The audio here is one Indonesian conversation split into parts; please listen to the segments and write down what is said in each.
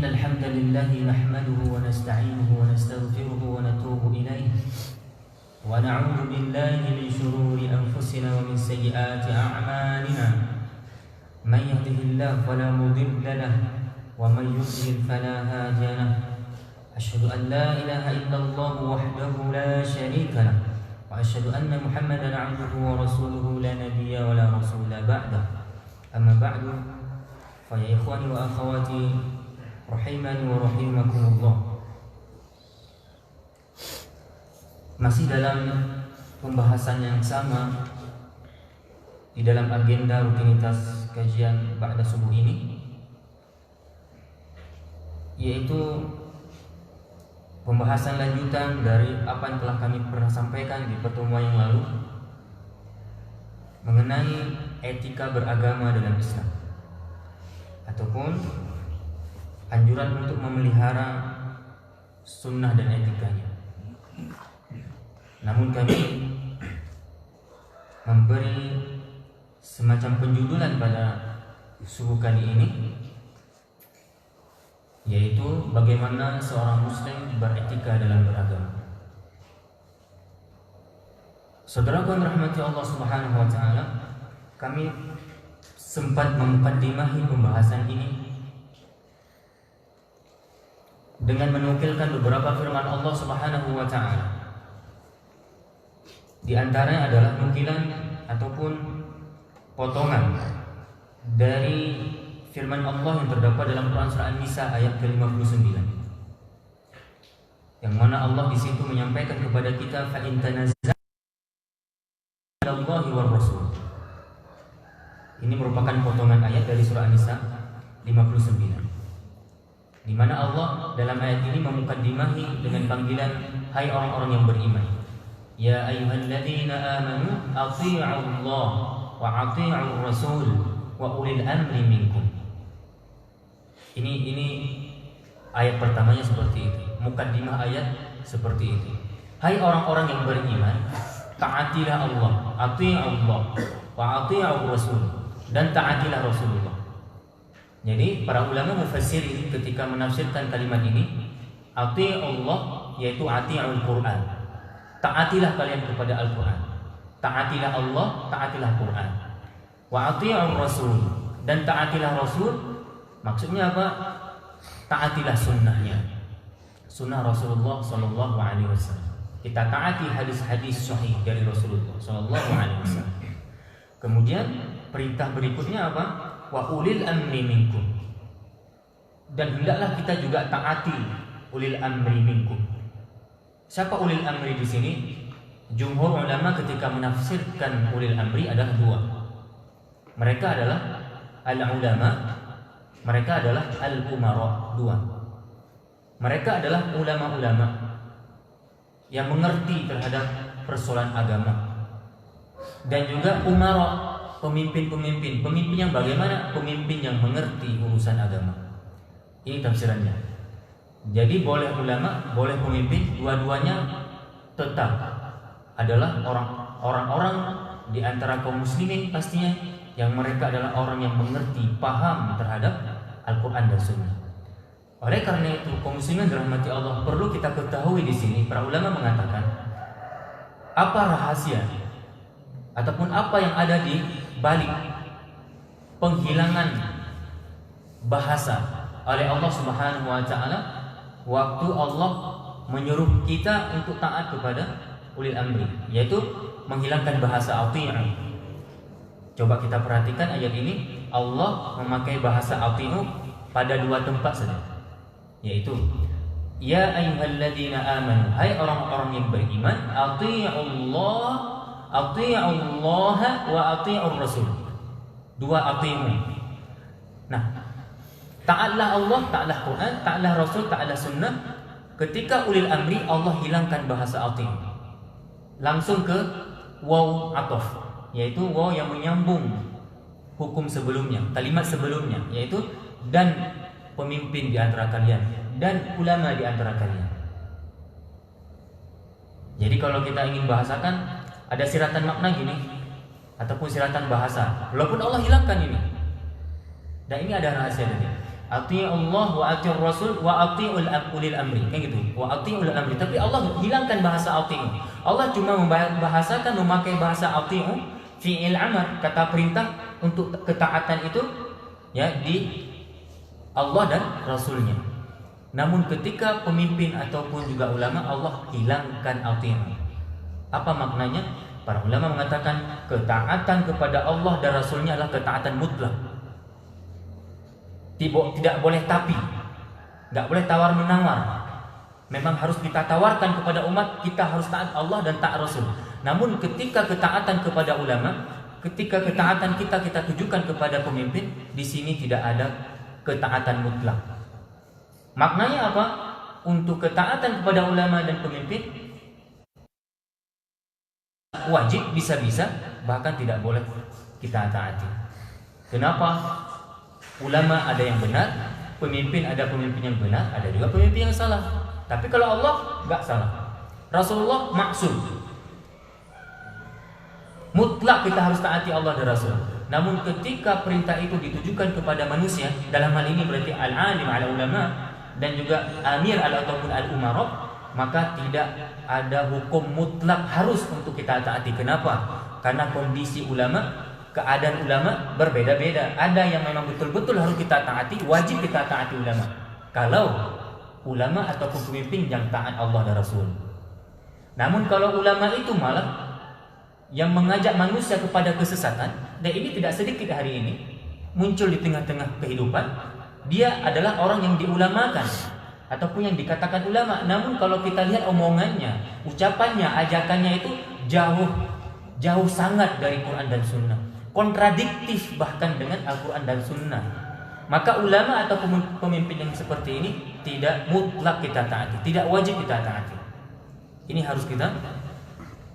إن الحمد لله نحمده ونستعينه ونستغفره ونتوب إليه ونعوذ بالله من شرور أنفسنا ومن سيئات أعمالنا من يهده الله فلا مضل له ومن يضلل فلا هادي له أشهد أن لا إله إلا الله وحده لا شريك له وأشهد أن محمدا عبده ورسوله لا نبي ولا رسول بعده أما بعد فيا إخواني وأخواتي rahimani wa rahimakumullah. Masih dalam pembahasan yang sama di dalam agenda rutinitas kajian ba'da subuh ini, yaitu pembahasan lanjutan dari apa yang telah kami pernah sampaikan di pertemuan yang lalu mengenai etika beragama dalam Islam, ataupun anjuran untuk memelihara sunnah dan etikanya. Namun kami memberi semacam penjudul pada subuh kali ini, yaitu bagaimana seorang muslim beretika dalam beragama. Saudaraku yang rahmati Allah Subhanahu wa taala, kami sempat memukaddimahi pembahasan ini dengan menukilkan beberapa firman Allah Subhanahu wa taala. Di antaranya adalah nukilan ataupun potongan dari firman Allah yang terdapat dalam Quran surah An-Nisa ayat ke-59. Yang mana Allah di situ menyampaikan kepada kita fa in tanaza'tum Allahi war rasul. Ini merupakan potongan ayat dari surah An-Nisa 59. Di mana Allah dalam ayat ini memukaddimahi dengan panggilan hai orang-orang yang beriman. Ya ayyuhalladzina amanu athi'u Allah wa athi'u Rasul wa ulil amri minkum. Ini ayat pertamanya seperti itu. Mukaddimah ayat seperti itu. Hai orang-orang yang beriman, taatilah Allah, athi'u Allah wa athi'u Rasul, dan taatilah Rasulullah. Jadi para ulama mufassirin ketika menafsirkan kalimat ini, ati Allah yaitu ati'ul Quran. Taatilah kalian kepada Al-Quran. Taatilah Allah, taatilah Quran. Wa ati'ur Rasul, dan taatilah Rasul. Maksudnya apa? Taatilah sunnahnya. Sunnah Rasulullah sallallahu alaihi wasallam. Kita taati hadis-hadis sahih dari Rasulullah sallallahu alaihi wasallam. Kemudian perintah berikutnya apa? Wa ulil amri minkum, dan hendaklah kita juga taati ulil amri minkum. Siapa ulil amri di sini? Jumhur ulama ketika menafsirkan ulil amri adalah dua. Mereka adalah al-ulama, mereka adalah al-umara, dua. Mereka adalah ulama-ulama yang mengerti terhadap persoalan agama, dan juga umara, pemimpin yang bagaimana? Pemimpin yang mengerti urusan agama. Ini tafsirannya. Jadi boleh ulama, boleh pemimpin, dua-duanya tetap adalah orang-orang di antara kaum muslimin pastinya, yang mereka adalah orang yang mengerti, paham terhadap Al-Quran dan Sunnah. Oleh karena itu, kaum muslimin dirahmati Allah, perlu kita ketahui di sini para ulama mengatakan apa rahasia ataupun apa yang ada di balik penghilangan bahasa oleh Allah Subhanahu wa taala waktu Allah menyuruh kita untuk taat kepada ulil amri, yaitu menghilangkan bahasa ati'u. Coba kita perhatikan ayat ini, Allah memakai bahasa ati'u pada dua tempat saja, yaitu ya ayyuhalladzina amanu, hai orang-orang yang beriman, ati'ullah wa ati'ur Rasul. Dua ati'u. Nah, taatlah Allah, taatlah Quran, taatlah Rasul, taatlah Sunnah. Ketika ulil amri, Allah hilangkan bahasa ati'u, langsung ke waw ataf, yaitu waw yang menyambung hukum sebelumnya, kalimat sebelumnya, yaitu dan pemimpin di antara kalian, dan ulama di antara kalian. Jadi kalau kita ingin bahasakan, ada siratan makna gini, ataupun siratan bahasa, walaupun Allah hilangkan ini. Dan ini ada rahasia tadi. Ati'u Allah wa ati'ur Rasul wa ati'ul ulil amri. Kayak gitu. Wa ati'ul amri. Tapi Allah hilangkan bahasa ati'u. Allah cuma membahasakan memakai bahasa ati'u fi'il amr, kata perintah untuk ketaatan itu ya di Allah dan Rasulnya. Namun ketika pemimpin ataupun juga ulama, Allah hilangkan ati'u. Apa maknanya? Para ulama mengatakan ketaatan kepada Allah dan Rasulnya adalah ketaatan mutlak. Tidak boleh tapi, tidak boleh tawar menawar. Memang harus kita tawarkan kepada umat, kita harus taat Allah dan taat Rasul. Namun ketika ketaatan kepada ulama, ketika ketaatan kita tujukan kepada pemimpin, di sini tidak ada ketaatan mutlak. Maknanya apa? Untuk ketaatan kepada ulama dan pemimpin wajib, bisa-bisa, bahkan tidak boleh kita taati. Kenapa? Ulama ada yang benar, pemimpin ada pemimpin yang benar, ada juga pemimpin yang salah. Tapi kalau Allah nggak salah, Rasulullah maksum, mutlak kita harus taati Allah dan Rasul. Namun ketika perintah itu ditujukan kepada manusia, dalam hal ini berarti al-alim al-ulama dan juga amir ataupun al-umarah, maka tidak ada hukum mutlak harus untuk kita taati. Kenapa? Karena kondisi ulama, keadaan ulama berbeda-beda. Ada yang memang betul-betul harus kita taati, wajib kita taati ulama. Kalau ulama ataupun pemimpin yang taat Allah dan Rasul. Namun kalau ulama itu malah yang mengajak manusia kepada kesesatan, dan ini tidak sedikit hari ini muncul di tengah-tengah kehidupan, dia adalah orang yang diulamakan ataupun yang dikatakan ulama. Namun kalau kita lihat omongannya, ucapannya, ajakannya itu jauh sangat dari Quran dan Sunnah, kontradiktif bahkan dengan Al-Quran dan Sunnah. Maka ulama atau pemimpin yang seperti ini tidak mutlak kita taati, tidak wajib kita taati. Ini harus kita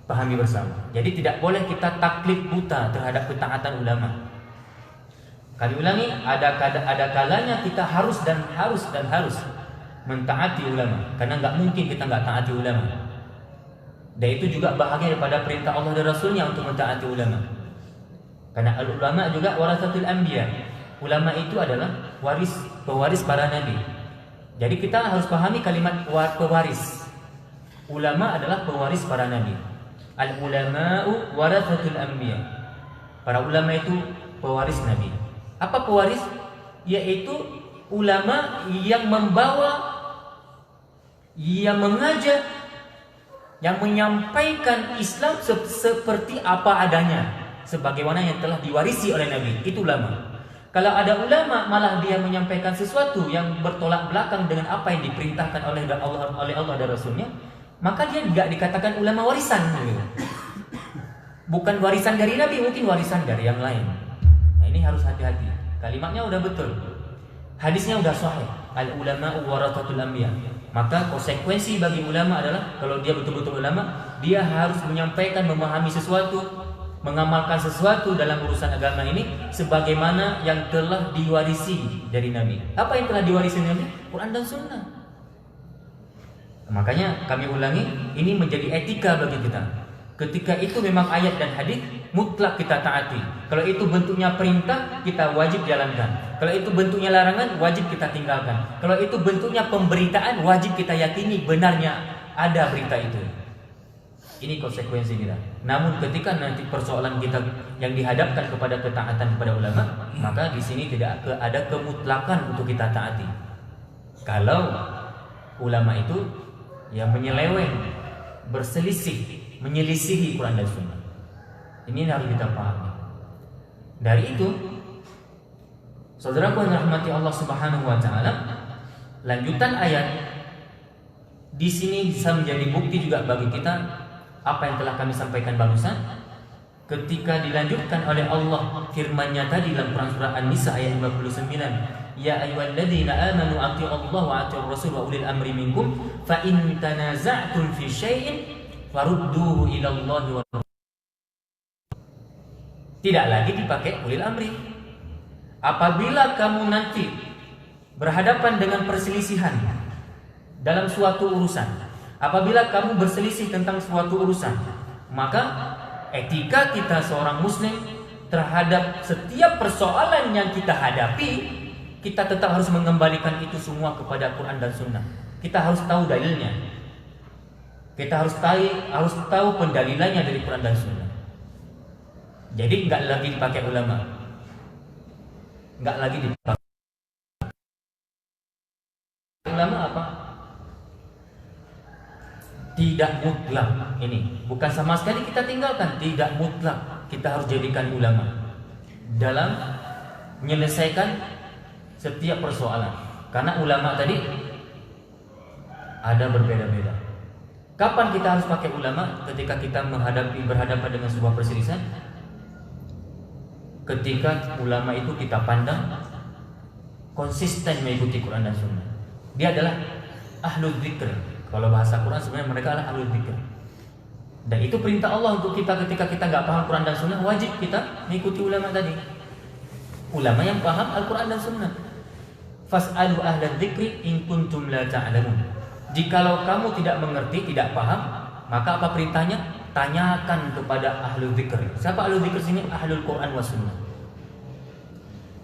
pahami bersama. Jadi tidak boleh kita taklid buta terhadap ketaatan ulama. Kami ulangi, ada kalanya kita harus mentaati ulama, karena nggak mungkin kita nggak taati ulama. Dan itu juga bahagian daripada perintah Allah dan Rasulnya untuk mentaati ulama. Karena ulama juga warasatul anbiya. Ulama itu adalah pewaris para nabi. Jadi kita harus pahami kalimat pewaris. Ulama adalah pewaris para nabi. Al-ulama'u warasatul anbiya. Para ulama itu pewaris nabi. Apa pewaris? Yaitu ulama yang membawa, yang mengajak, yang menyampaikan Islam seperti apa adanya, sebagaimana yang telah diwarisi oleh Nabi. Itu ulama. Kalau ada ulama malah dia menyampaikan sesuatu yang bertolak belakang dengan apa yang diperintahkan oleh Allah dan Rasulnya, maka dia tidak dikatakan ulama warisan. Bukan warisan dari Nabi, mungkin warisan dari yang lain. Nah, ini harus hati-hati. Kalimatnya udah betul, hadisnya udah sahih. Al-ulama'u warasatul anbiya. Maka konsekuensi bagi ulama adalah kalau dia betul-betul ulama, dia harus menyampaikan, memahami sesuatu, mengamalkan sesuatu dalam urusan agama ini sebagaimana yang telah diwarisi dari Nabi. Apa yang telah diwarisi Nabi? Quran dan Sunnah. Makanya kami ulangi, ini menjadi etika bagi kita. Ketika itu memang ayat dan hadis mutlak kita taati. Kalau itu bentuknya perintah, kita wajib jalankan. Kalau itu bentuknya larangan, wajib kita tinggalkan. Kalau itu bentuknya pemberitaan, wajib kita yakini benarnya ada berita itu. Ini konsekuensi kita. Namun ketika nanti persoalan kita yang dihadapkan kepada ketaatan kepada ulama, maka di sini tidak ada kemutlakan untuk kita taati. Kalau ulama itu yang menyeleweng, berselisih, menyelisihi Quran dan Sunnah, ini harus kita pahami. Dari itu, saudaraku yang rahmati Allah Subhanahu wa taala, lanjutan ayat di sini bisa menjadi bukti juga bagi kita apa yang telah kami sampaikan barusan. Ketika dilanjutkan oleh Allah firman-Nya tadi dalam Quran surah An-Nisa ayat 59, ya ayyuhalladzina amanu atti'ullaha wa atti'ur rasul wa ulil amri minkum fa in tanaza'tum fi syai'in farudduhu ila Allahi wa rasul. Tidak lagi dipakai ulil amri. Apabila kamu nanti berhadapan dengan perselisihan dalam suatu urusan, apabila kamu berselisih tentang suatu urusan, maka etika kita seorang muslim terhadap setiap persoalan yang kita hadapi kita tetap harus mengembalikan itu semua kepada Quran dan Sunnah. Kita harus tahu dalilnya. Kita harus tahu pendalilannya dari Quran dan Sunnah. Jadi nggak lagi dipakai ulama, nggak lagi dipakai ulama apa? Tidak mutlak. Ini bukan sama sekali kita tinggalkan, tidak mutlak. Kita harus jadikan ulama dalam menyelesaikan setiap persoalan. Karena ulama tadi ada berbeda-beda. Kapan kita harus pakai ulama? Ketika kita berhadapan dengan sebuah perselisihan. Ketika ulama itu kita pandang konsisten mengikuti Quran dan Sunnah. Dia adalah ahlul dzikr. Kalau bahasa Quran sebenarnya mereka adalah ahlul dzikr. Dan itu perintah Allah untuk kita ketika kita nggak paham Quran dan Sunnah, wajib kita mengikuti ulama tadi. Ulama yang paham Al-Quran dan Sunnah. Fas'alu ahla dzikri in kuntum la ta'lamun. Jikalau kamu tidak mengerti, tidak paham, maka apa perintahnya? Tanyakan kepada ahlul dzikr. Siapa ahlul dzikr sini? Ahlul Quran was Sunnah.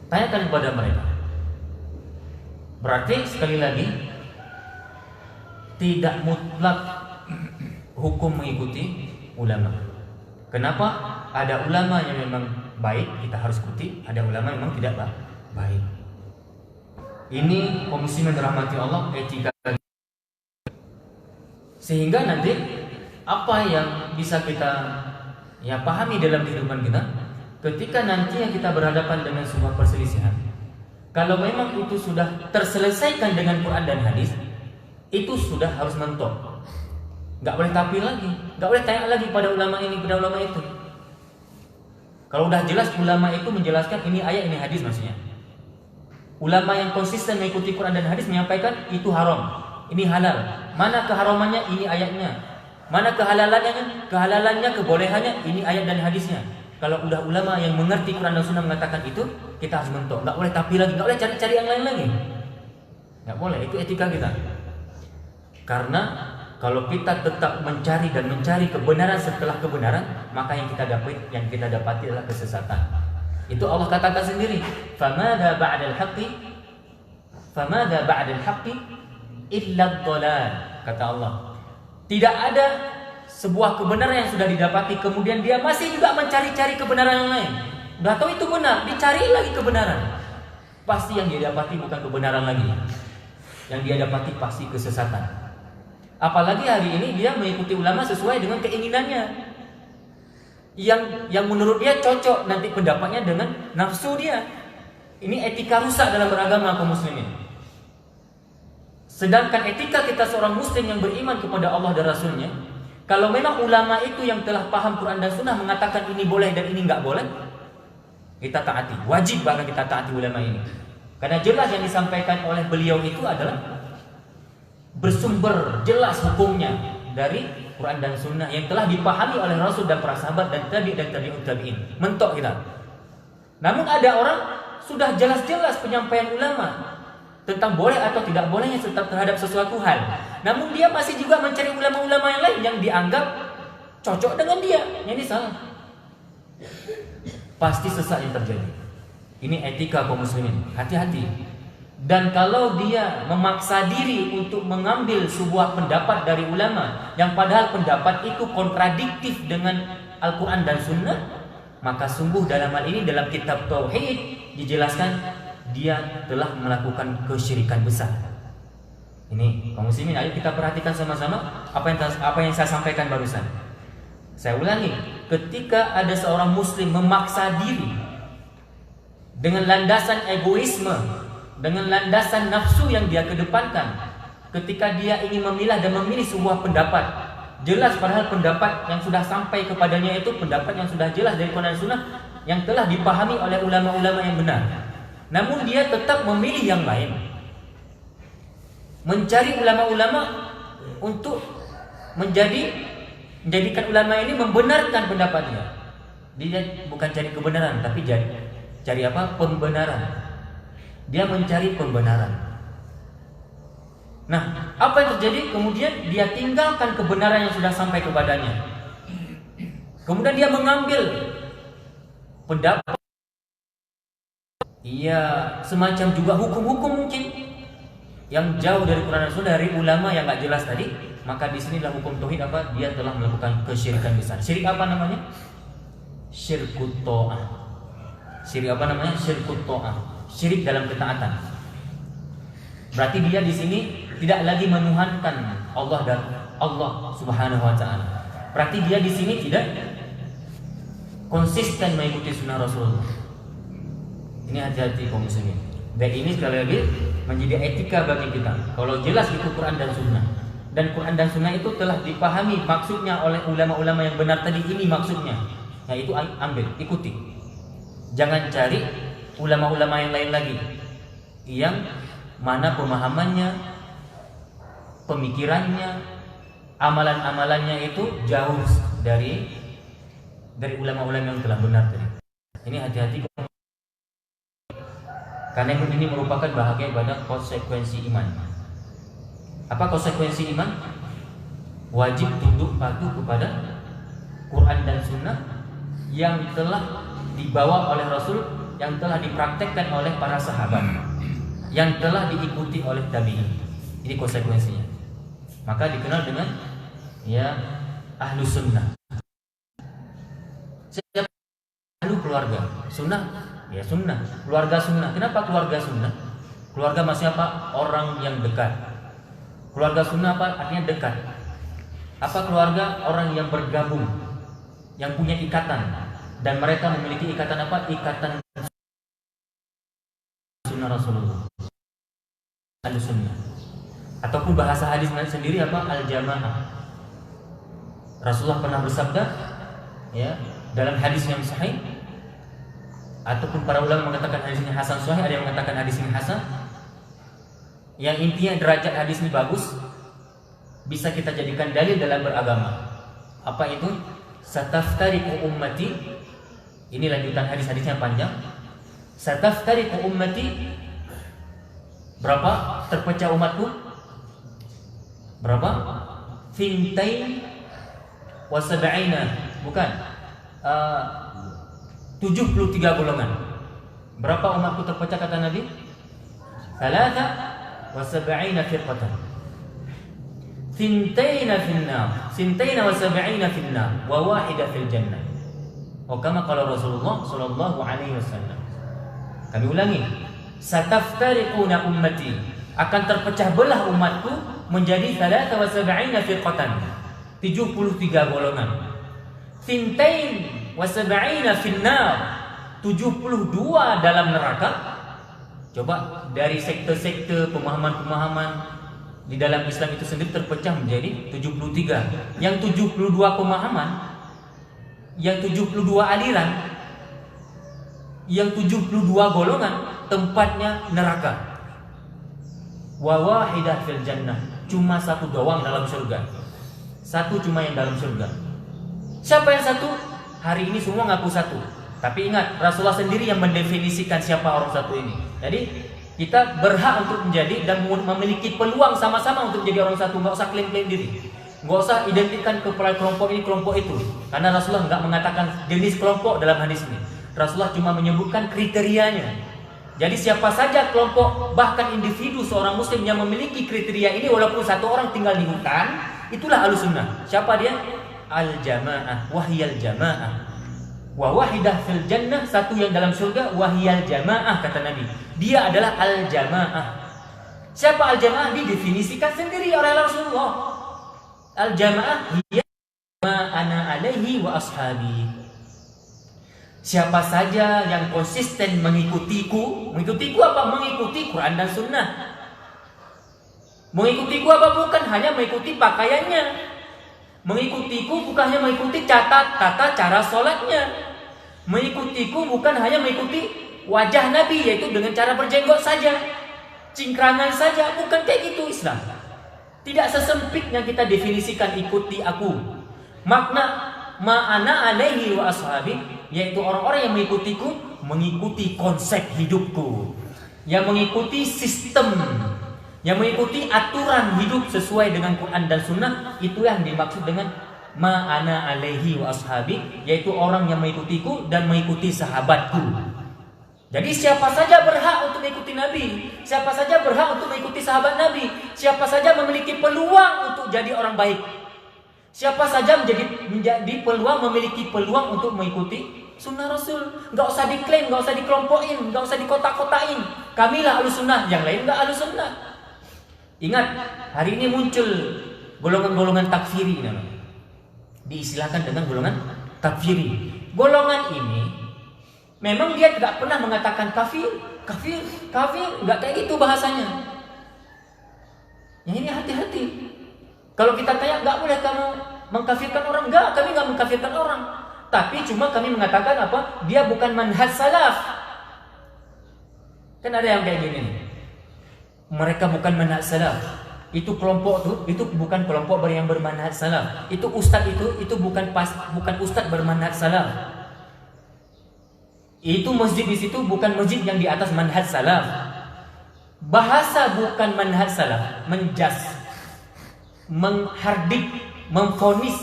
Tanyakan kepada mereka. Berarti sekali lagi tidak mutlak hukum mengikuti ulama. Kenapa? Ada ulama yang memang baik, kita harus ikuti. Ada ulama yang memang tidak baik. Ini kaum muslimin dirahmati Allah, etika. Sehingga nanti apa yang bisa kita pahami dalam kehidupan kita, ketika nanti yang kita berhadapan dengan sebuah perselisihan, kalau memang itu sudah terselesaikan dengan Quran dan hadis, itu sudah harus mentok. Nggak boleh tapir lagi, nggak boleh tanya lagi pada ulama ini, pada ulama itu. Kalau udah jelas ulama itu menjelaskan ini ayat, ini hadis maksudnya. Ulama yang konsisten mengikuti Quran dan hadis menyampaikan itu haram, ini halal. Mana keharamannya? Ini ayatnya. Mana kehalalannya, kebolehannya? Ini ayat dan hadisnya. Kalau udah ulama yang mengerti Quran dan Sunnah mengatakan itu, kita harus mentok. Nggak boleh tapir lagi, nggak boleh cari-cari yang lain lagi. Nggak boleh, itu etika kita. Karena kalau kita tetap mencari kebenaran setelah kebenaran, maka yang kita dapati adalah kesesatan. Itu Allah katakan sendiri, "Famada ba'dal haqqi illa dhalal." Kata Allah, tidak ada sebuah kebenaran yang sudah didapati kemudian dia masih juga mencari-cari kebenaran yang lain. Udah tahu itu benar, dicari lagi kebenaran. Pasti yang dia dapati bukan kebenaran lagi. Yang dia dapati pasti kesesatan. Apalagi hari ini dia mengikuti ulama sesuai dengan keinginannya. Yang menurut dia cocok nanti pendapatnya dengan nafsu dia. Ini etika rusak dalam beragama kaum muslimin. Sedangkan etika kita seorang muslim yang beriman kepada Allah dan Rasulnya, kalau memang ulama itu yang telah paham Quran dan Sunnah mengatakan ini boleh dan ini nggak boleh, kita taati. Wajib bahkan kita taati ulama ini. Karena jelas yang disampaikan oleh beliau itu adalah bersumber jelas hukumnya dari Quran dan Sunnah yang telah dipahami oleh Rasul dan para sahabat dan tabi'ut tabi'in. Mentok kita. Namun ada orang sudah jelas-jelas penyampaian ulama tentang boleh atau tidak bolehnya terhadap sesuatu hal. Namun dia masih juga mencari ulama-ulama yang lain yang dianggap cocok dengan dia. Ini salah. Pasti sesat yang terjadi. Ini etika kaum muslimin. Hati-hati. Dan kalau dia memaksa diri untuk mengambil sebuah pendapat dari ulama yang padahal pendapat itu kontradiktif dengan Al-Quran dan Sunnah, maka sungguh dalam hal ini dalam kitab Tauhid dijelaskan dia telah melakukan kesyirikan besar. Ini kaum muslimin, ayo kita perhatikan sama-sama apa yang saya sampaikan barusan. Saya ulangi, ketika ada seorang muslim memaksa diri dengan landasan egoisme, dengan landasan nafsu yang dia kedepankan, ketika dia ingin memilah dan memilih sebuah pendapat, jelas padahal pendapat yang sudah sampai kepadanya itu pendapat yang sudah jelas dari Quran dan Sunnah yang telah dipahami oleh ulama-ulama yang benar. Namun dia tetap memilih yang lain, mencari ulama-ulama untuk menjadikan ulama ini membenarkan pendapatnya. Dia bukan cari kebenaran, tapi cari apa? Pembenaran. Dia mencari pembenaran. Nah, apa yang terjadi? Kemudian dia tinggalkan kebenaran yang sudah sampai kepadanya. Kemudian dia mengambil pendapat Iya, semacam juga hukum-hukum mungkin yang jauh dari Quran dan Sunnah, dari ulama yang nggak jelas tadi, maka di sinilah hukum tauhid apa? Dia telah melakukan kesyirikan besar. Syirik apa namanya? Syirkut ta'ah. Syirik apa namanya? Syirkut ta'ah. Syirik dalam ketaatan. Berarti dia di sini tidak lagi menuhankan Allah dan Allah Subhanahu wa taala. Berarti dia di sini tidak konsisten mengikuti sunnah Rasulullah. Ini hati-hati kaum muslimin. Dan ini sekali lagi menjadi etika bagi kita. Kalau jelas itu Quran dan Sunnah, dan Quran dan Sunnah itu telah dipahami maksudnya oleh ulama-ulama yang benar tadi, ini maksudnya, nah itu ambil, ikuti. Jangan cari ulama-ulama yang lain lagi, yang mana pemahamannya, pemikirannya, amalan-amalannya itu jauh dari ulama-ulama yang telah benar tadi. Ini hati-hati. Karena ini merupakan bahagian pada konsekuensi iman. Apa konsekuensi iman? Wajib tunduk patuh kepada Quran dan Sunnah yang telah dibawa oleh Rasul, yang telah dipraktekkan oleh para sahabat, yang telah diikuti oleh tabi'in. Ini konsekuensinya. Maka dikenal dengan ya Ahlus Sunnah. Siapa ahlu keluarga? Sunnah. Ya sunnah, keluarga sunnah. Kenapa keluarga sunnah? Keluarga maksudnya apa? Orang yang dekat. Keluarga sunnah apa? Artinya dekat. Apa keluarga? Orang yang bergabung, yang punya ikatan, dan mereka memiliki ikatan apa? Ikatan sunnah Rasulullah, al-sunnah. Ataupun bahasa hadis sendiri apa? Al-jamaah. Rasulullah pernah bersabda ya dalam hadis yang sahih, ataupun para ulama mengatakan hadis ini hasan sahih, ada yang mengatakan hadis ini hasan. Yang intinya derajat hadis ini bagus, bisa kita jadikan dalil dalam beragama. Apa itu? Sataftariqu ummati. Ini lanjutan hadis-hadisnya panjang. Sataftariqu ummati. Berapa terpecah umatku? Berapa? Fintain wa sab'ina. Bukan. 73 golongan. Berapa umatku terpecah kata Nabi? Thalatha wa sab'ina firqatan. Thintaina finnar, sintaina wa sab'ina finnar, wa wahida fil jannah. Oh kama qala Rasulullah sallallahu alaihi wasallam. Kami ulangi. Sataftariquna ummati, akan terpecah belah umatku menjadi thalatha wa sab'ina firqatan. 73 golongan. Thintain wasab'ina finnar, 72 dalam neraka. Coba dari sekte-sekte, pemahaman-pemahaman di dalam Islam itu sendiri terpecah menjadi 73. Yang 72 pemahaman, yang 72 aliran, yang 72 golongan tempatnya neraka. Wa wahidah fil jannah, cuma satu doang dalam surga. Satu cuma yang dalam surga. Siapa yang satu? Hari ini semua ngaku satu. Tapi ingat, Rasulullah sendiri yang mendefinisikan siapa orang satu ini. Jadi kita berhak untuk menjadi dan memiliki peluang sama-sama untuk menjadi orang satu. Nggak usah klaim-klaim diri, nggak usah identikan kepada kelompok ini, kelompok itu. Karena Rasulullah nggak mengatakan jenis kelompok dalam hadis ini. Rasulullah cuma menyebutkan kriterianya. Jadi siapa saja kelompok, bahkan individu seorang muslim yang memiliki kriteria ini, walaupun satu orang tinggal di hutan, itulah Ahlus Sunnah. Siapa dia? Al-jamaah, wahyal jamaah. Wa wahidah fil jannah, satu yang dalam surga, wahyal jamaah kata Nabi. Dia adalah al-jamaah. Siapa al-jamaah? Didefinisikan sendiri oleh Rasulullah. Al-jamaah hiya ma ana alaihi wa ashabi. Siapa saja yang konsisten mengikutiku. Mengikutiku apa? Mengikuti Quran dan Sunnah. Mengikutiku apa? Bukan hanya mengikuti pakaiannya. Mengikutiku bukan hanya mengikuti tata cara sholatnya. Mengikutiku bukan hanya mengikuti wajah Nabi, yaitu dengan cara berjenggot saja, cingkrangan saja. Bukan kayak gitu Islam. Tidak sesempit yang kita definisikan ikuti aku. Makna ma'ana alaihi wa ashabi, yaitu orang-orang yang mengikutiku, mengikuti konsep hidupku, yang mengikuti sistem, yang mengikuti aturan hidup sesuai dengan Quran dan Sunnah. Itu yang dimaksud dengan ma'ana alaihi wa ashabi, yaitu orang yang mengikutiku dan mengikuti sahabatku. Jadi siapa saja berhak untuk mengikuti Nabi, siapa saja berhak untuk mengikuti sahabat Nabi, siapa saja memiliki peluang untuk jadi orang baik. Siapa saja menjadi peluang, memiliki peluang untuk mengikuti sunnah Rasul. Nggak usah diklaim, nggak usah dikelompokin, nggak usah dikotak-kotain. Kamilah ahlu sunnah, yang lain nggak ahlu sunnah. Ingat, hari ini muncul golongan-golongan takfiri namanya. Diistilahkan dengan golongan takfiri. Golongan ini memang dia tidak pernah mengatakan kafir, nggak kayak gitu bahasanya. Yang ini hati-hati. Kalau kita tanya, nggak boleh kamu mengkafirkan orang, enggak, kami nggak mengkafirkan orang. Tapi cuma kami mengatakan apa? Dia bukan manhaj salaf. Kan ada yang kayak gini nih. Mereka bukan manhaj salaf. Itu kelompok itu bukan kelompok yang bermanhaj salaf. Itu ustaz itu bukan ustaz bermanhaj salaf. Itu masjid di situ bukan masjid yang di atas manhaj salaf. Bahasa bukan manhaj salaf, menjas, menghardik, memfonis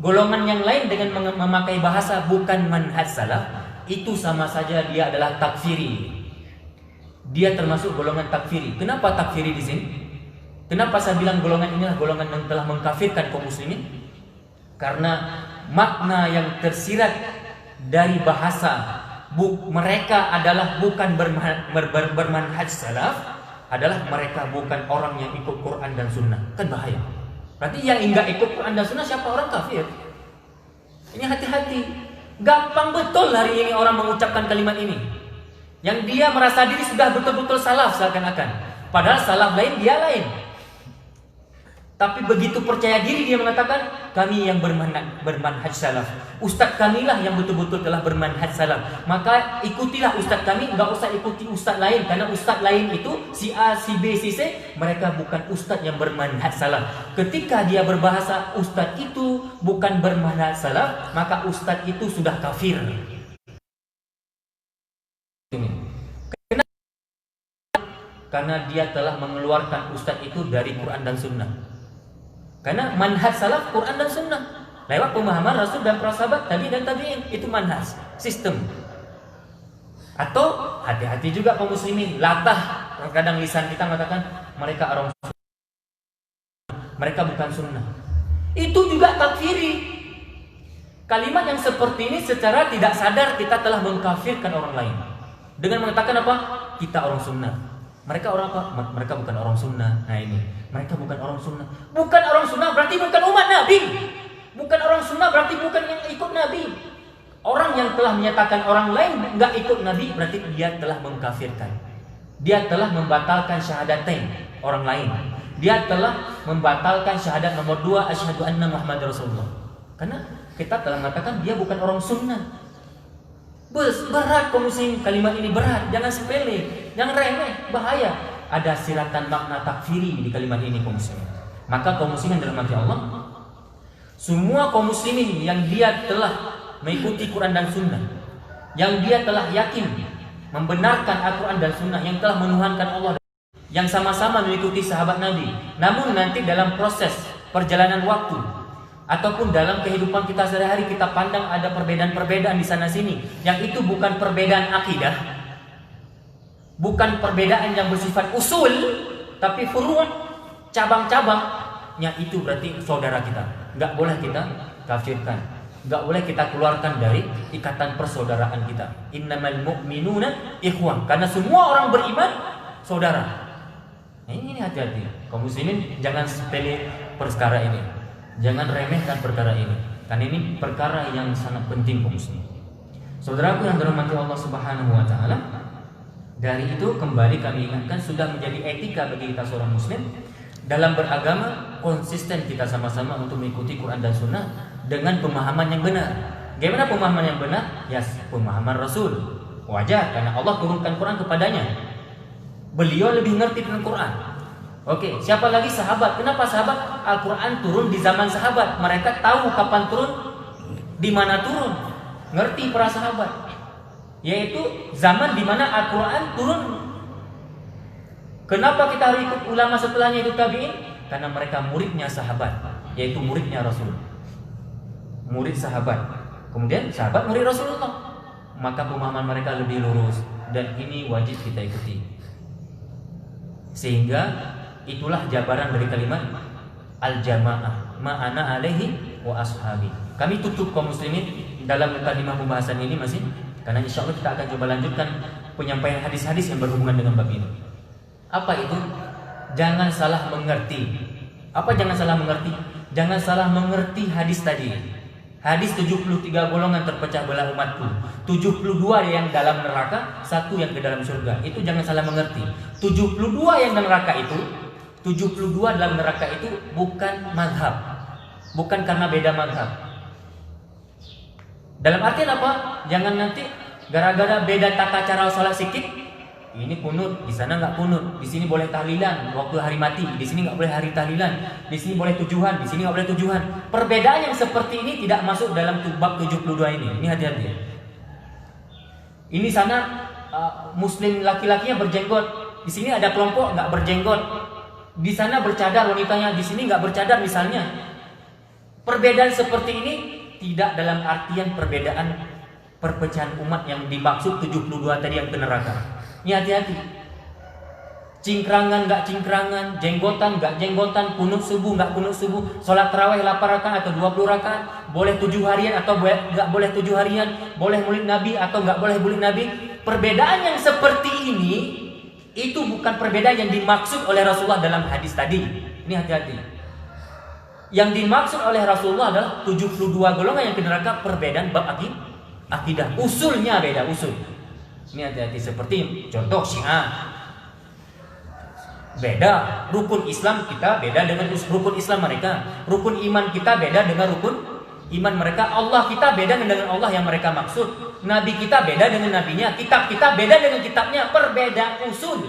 golongan yang lain dengan memakai bahasa bukan manhaj salaf, itu sama saja dia adalah takfiri. Dia termasuk golongan takfiri. Kenapa takfiri di sini? Kenapa saya bilang golongan inilah golongan yang telah mengkafirkan kaum muslimin? Karena makna yang tersirat dari bahasa mereka adalah bukan bermanhaj salaf, adalah mereka bukan orang yang ikut Quran dan Sunnah. Kan bahaya. Berarti yang enggak ikut Quran dan Sunnah siapa? Orang kafir. Ini hati-hati. Gampang betul hari ini orang mengucapkan kalimat ini. Yang dia merasa diri sudah betul-betul salaf seakan-akan. Padahal salaf lain, dia lain. Tapi begitu percaya diri dia mengatakan, kami yang bermanhaj salaf. Ustadz kamilah yang betul-betul telah bermanhaj salaf. Maka ikutilah ustadz kami, enggak usah ikuti ustadz lain. Karena ustadz lain itu si A, si B, si C, mereka bukan ustadz yang bermanhaj salaf. Ketika dia berbahasa ustadz itu bukan bermanhaj salaf, maka ustadz itu sudah kafir. Kenapa? Karena dia telah mengeluarkan ustadz itu dari Quran dan Sunnah. Karena manhaj salaf Quran dan Sunnah lewat pemahaman Rasul dan para sahabat, tabi dan tabi'in, itu manhaj, sistem. Atau hati-hati juga kaum muslimin, latah. Kadang lisan kita mengatakan mereka orang sunnah, mereka bukan sunnah. Itu juga takfiri. Kalimat yang seperti ini secara tidak sadar kita telah mengkafirkan orang lain dengan mengatakan apa? Kita orang sunnah. Mereka orang apa? Mereka bukan orang sunnah. Nah ini, mereka bukan orang sunnah. Bukan orang sunnah berarti bukan umat Nabi. Bukan orang sunnah berarti bukan yang ikut Nabi. Orang yang telah menyatakan orang lain enggak ikut Nabi berarti dia telah mengkafirkan. Dia telah membatalkan syahadatain orang lain. Dia telah membatalkan syahadat nomor 2, asyhadu anna Muhammad Rasulullah. Karena kita telah mengatakan dia bukan orang sunnah. Berat kaum muslim, kalimat ini berat, jangan sepele, jangan remeh, bahaya. Ada siratan makna takfiri di kalimat ini kaum muslimin. Maka kaum muslimin dirahmati Allah, semua kaum muslimin yang dia telah mengikuti Quran dan Sunnah, yang dia telah yakin membenarkan Al-Quran dan Sunnah, yang telah menuhankan Allah, yang sama-sama mengikuti sahabat Nabi, namun nanti dalam proses perjalanan waktu ataupun dalam kehidupan kita sehari-hari kita pandang ada perbedaan-perbedaan di sana sini, yang itu bukan perbedaan akidah, bukan perbedaan yang bersifat usul, tapi furu', cabang-cabangnya, itu berarti saudara kita. Nggak boleh kita kafirkan, nggak boleh kita keluarkan dari ikatan persaudaraan kita. Innamal mu'minuna ikhwan, karena semua orang beriman saudara. Nah, ini hati-hati kaum muslimin, jangan sepele perkara ini. Jangan remehkan perkara ini, karena ini perkara yang sangat penting kaum muslimin. Saudaraku yang dirahmati Allah Subhanahu wa taala, dari itu kembali kami ingatkan, sudah menjadi etika bagi kita seorang muslim dalam beragama, konsisten kita sama-sama untuk mengikuti Quran dan Sunnah dengan pemahaman yang benar. Bagaimana pemahaman yang benar? Ya, pemahaman Rasul. Wajar, karena Allah turunkan Quran kepadanya. Beliau lebih ngerti dengan Quran. Oke, siapa lagi? Sahabat. Kenapa sahabat? Al-Quran turun di zaman sahabat. Mereka tahu kapan turun, di mana turun. Ngerti para sahabat. Yaitu zaman di mana Al-Quran turun. Kenapa kita harus ikut ulama setelahnya, itu tabi'in? Karena mereka muridnya sahabat, yaitu muridnya Rasul. Murid sahabat. Kemudian sahabat murid Rasulullah. Maka pemahaman mereka lebih lurus, dan ini wajib kita ikuti. Sehingga itulah jabaran dari kalimat al-jamaah ma'ana alaihi wa ashabi. Kami tutup kaum muslimin dalam mukadimah pembahasan ini masih, karena insya Allah kita akan coba lanjutkan penyampaian hadis-hadis yang berhubungan dengan bab ini. Apa itu? Jangan salah mengerti. Apa jangan salah mengerti? Jangan salah mengerti hadis tadi. Hadis 73 golongan terpecah belah umatku, 72 yang dalam neraka, 1 yang ke dalam surga. Itu jangan salah mengerti. 72 yang dalam neraka itu, 72 dalam neraka itu bukan mazhab, bukan karena beda mazhab. Dalam artian apa? Jangan nanti gara-gara beda tata cara sholat sedikit, ini kunut, di sana nggak kunut, di sini boleh tahlilan waktu hari mati, di sini nggak boleh hari tahlilan, di sini boleh tujuhan, di sini nggak boleh tujuhan. Perbedaan yang seperti ini tidak masuk dalam bab 72 ini. Ini hati-hati. Ini sana muslim laki-lakinya berjenggot, di sini ada kelompok nggak berjenggot, di sana bercadar wanitanya, di sini nggak bercadar misalnya. Perbedaan seperti ini tidak dalam artian perbedaan perpecahan umat yang dimaksud 72 tadi yang ke neraka. Ini hati-hati. Cingkrangan nggak cingkrangan, jenggotan nggak jenggotan, kunut subuh nggak kunut subuh, sholat tarawih 8 rakaat atau 20 rakaat, boleh 7 harian atau nggak boleh 7 harian, boleh maulid Nabi atau nggak boleh maulid Nabi. Perbedaan yang seperti ini itu bukan perbedaan yang dimaksud oleh Rasulullah dalam hadis tadi. Ini hati-hati. Yang dimaksud oleh Rasulullah adalah 72 golongan yang ke neraka, perbedaan bab akidah. Usulnya beda usul. Ini hati-hati. Seperti contoh Syiah, beda rukun Islam kita beda dengan rukun Islam mereka, rukun iman kita beda dengan rukun iman mereka, Allah kita beda dengan Allah yang mereka maksud, Nabi kita beda dengan nabinya, kitab kita beda dengan kitabnya. Perbedaan usul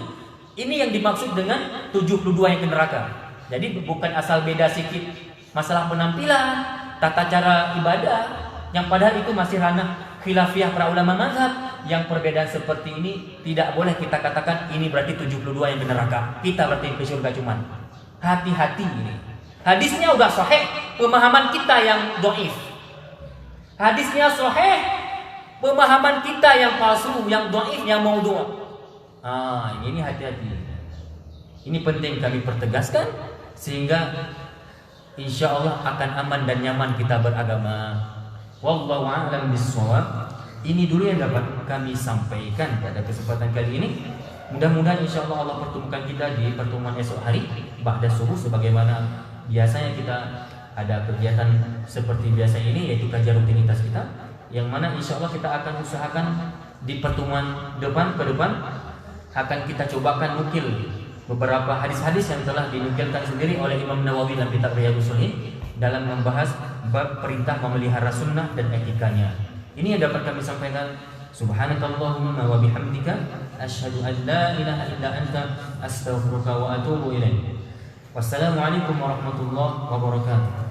ini yang dimaksud dengan 72 yang ke neraka. Jadi bukan asal beda sedikit masalah penampilan, tata cara ibadah, yang padahal itu masih ranah khilafiyah para ulama mazhab. Yang perbedaan seperti ini tidak boleh kita katakan ini berarti 72 yang ke neraka, kita berarti ke surga. Cuman hati-hati, ini hadisnya udah sahih, pemahaman kita yang dhaif. Hadisnya sahih, pemahaman kita yang palsu, yang dhaif, yang maudhu'. Ini hati-hati. Ini penting kami pertegaskan sehingga insya Allah akan aman dan nyaman kita beragama. Wallahu a'lam bishawab. Ini dulu yang dapat kami sampaikan pada kesempatan kali ini. Mudah-mudahan insya Allah pertemukan kita di pertemuan esok hari ba'da subuh, sebagaimana biasanya kita ada kegiatan seperti biasa ini, yaitu kajian rutinitas kita, yang mana insya Allah kita akan usahakan di pertemuan ke depan akan kita cobakan nukil beberapa hadis-hadis yang telah dinukilkan sendiri oleh Imam Nawawi dalam kitab Riyadhus Shalihin dalam membahas bab perintah memelihara sunnah dan etikanya. Ini yang dapat kami sampaikan. Subhanakallahumma wa bihamdika asyhadu an la ilaha illa anta astaghfiruka wa atubu ilaik. Wassalamualaikum warahmatullahi wabarakatuh.